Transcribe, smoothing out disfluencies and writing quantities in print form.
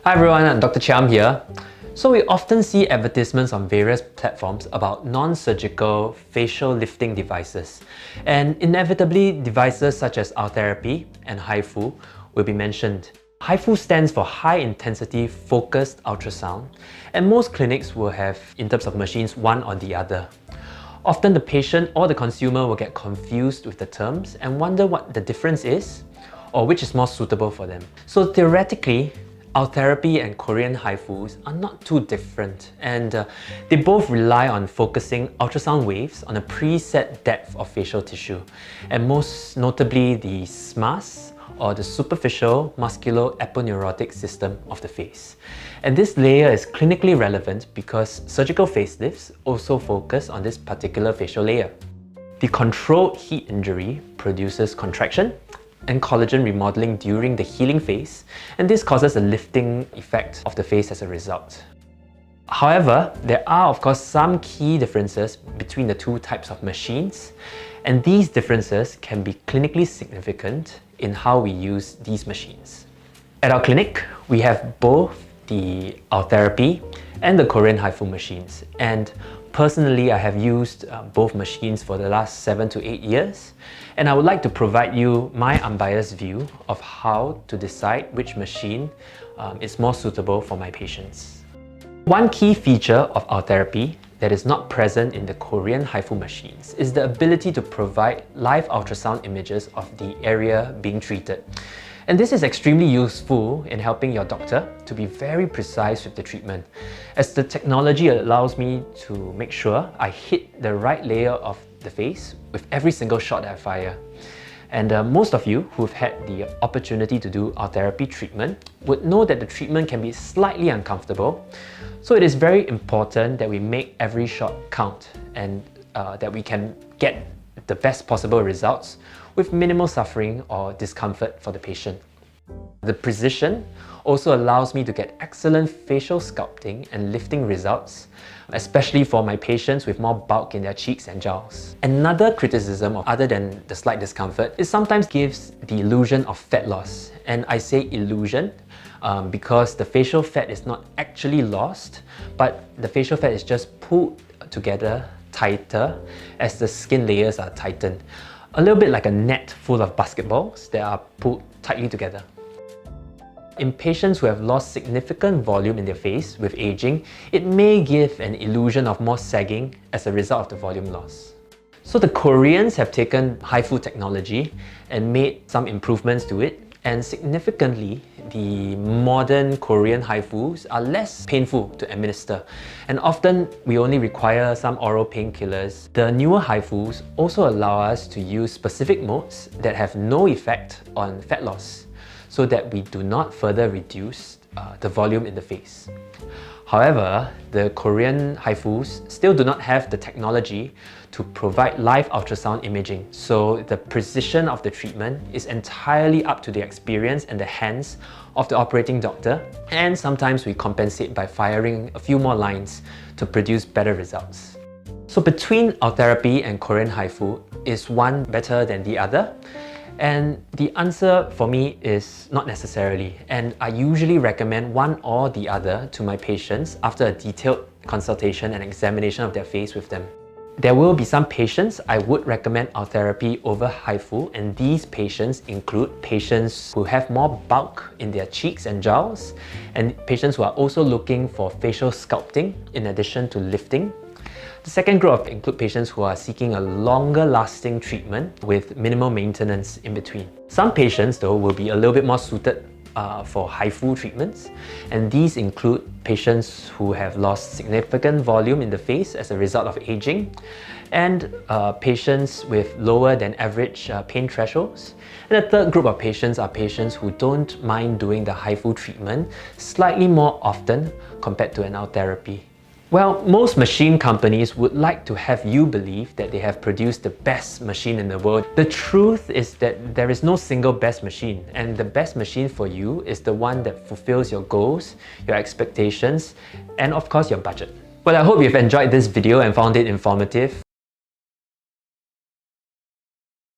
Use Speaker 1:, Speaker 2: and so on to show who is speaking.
Speaker 1: Hi everyone, I'm Dr. Chiam here. So we often see advertisements on various platforms about non-surgical facial lifting devices. And inevitably, devices such as Ultherapy and Hifu will be mentioned. Hifu stands for High Intensity Focused Ultrasound, and most clinics will have, in terms of machines, one or the other. Often the patient or the consumer will get confused with the terms and wonder what the difference is or which is more suitable for them. So theoretically, Ultherapy and Korean Hifus are not too different, and they both rely on focusing ultrasound waves on a preset depth of facial tissue, and most notably the SMAS, or the superficial musculo-aponeurotic system of the face. And this layer is clinically relevant because surgical facelifts also focus on this particular facial layer. The controlled heat injury produces contraction and collagen remodeling during the healing phase, and this causes a lifting effect of the face as a result. However, there are of course some key differences between the two types of machines, and these differences can be clinically significant in how we use these machines. At our clinic, we have both the Ultherapy and the Korean Hifu machines, and personally I have used both machines for the last 7 to 8 years, and I would like to provide you my unbiased view of how to decide which machine is more suitable for my patients. One key feature of Ultherapy that is not present in the Korean Hifu machines is the ability to provide live ultrasound images of the area being treated. And this is extremely useful in helping your doctor to be very precise with the treatment, as the technology allows me to make sure I hit the right layer of the face with every single shot that I fire. And most of you who've had the opportunity to do Ultherapy treatment would know that the treatment can be slightly uncomfortable. So it is very important that we make every shot count, and that we can get the best possible results with minimal suffering or discomfort for the patient. The precision also allows me to get excellent facial sculpting and lifting results, especially for my patients with more bulk in their cheeks and jowls. Another criticism, other than the slight discomfort, is sometimes gives the illusion of fat loss. And I say illusion because the facial fat is not actually lost, but the facial fat is just pulled together tighter as the skin layers are tightened. A little bit like a net full of basketballs that are pulled tightly together. In patients who have lost significant volume in their face with aging, it may give an illusion of more sagging as a result of the volume loss. So the Koreans have taken Hifu technology and made some improvements to it, and significantly, the modern Korean Hifus are less painful to administer, and often we only require some oral painkillers. The newer Hifus also allow us to use specific modes that have no effect on fat loss, so that we do not further reduce the volume in the face. However, the Korean Hifus still do not have the technology to provide live ultrasound imaging, so the precision of the treatment is entirely up to the experience and the hands of the operating doctor, and sometimes we compensate by firing a few more lines to produce better results. So between Ultherapy and Korean Hifu, is one better than the other? And the answer for me is not necessarily, and I usually recommend one or the other to my patients after a detailed consultation and examination of their face with them. There will be some patients I would recommend Ultherapy over Hifu, and these patients include patients who have more bulk in their cheeks and jowls, and patients who are also looking for facial sculpting in addition to lifting. The second group include patients who are seeking a longer lasting treatment with minimal maintenance in between. Some patients though will be a little bit more suited for Hifu treatments, and these include patients who have lost significant volume in the face as a result of aging, and patients with lower than average pain thresholds. And the third group of patients are patients who don't mind doing the Hifu treatment slightly more often compared to an Ultherapy. Well, most machine companies would like to have you believe that they have produced the best machine in the world. The truth is that there is no single best machine, and the best machine for you is the one that fulfills your goals, your expectations, and of course your budget. Well, I hope you've enjoyed this video and found it informative.